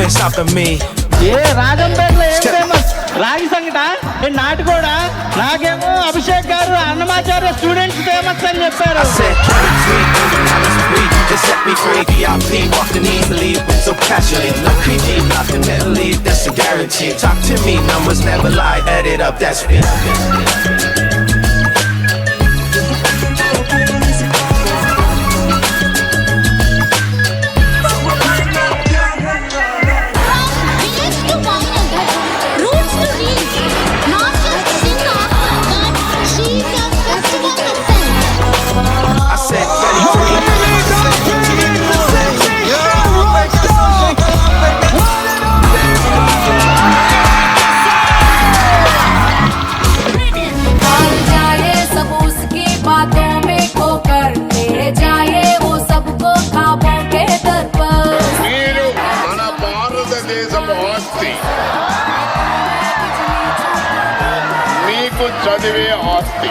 ain't stopping me. ఏ రాజంపేటలో ఏం famous? రాగి సంగట, నాటుకోడా? నాకేమో అభిషేక్ గారు అన్నమాచార్య స్టూడెంట్స్ ఫేమస్ అని చెప్పారు. I said 23 in the palace free, just set me free. VIP walking easily, so casually. No PG, nothing mentally, that's a guarantee. Talk to me, numbers never lie, add it up, that's me. మీకు చదివే ఆస్తి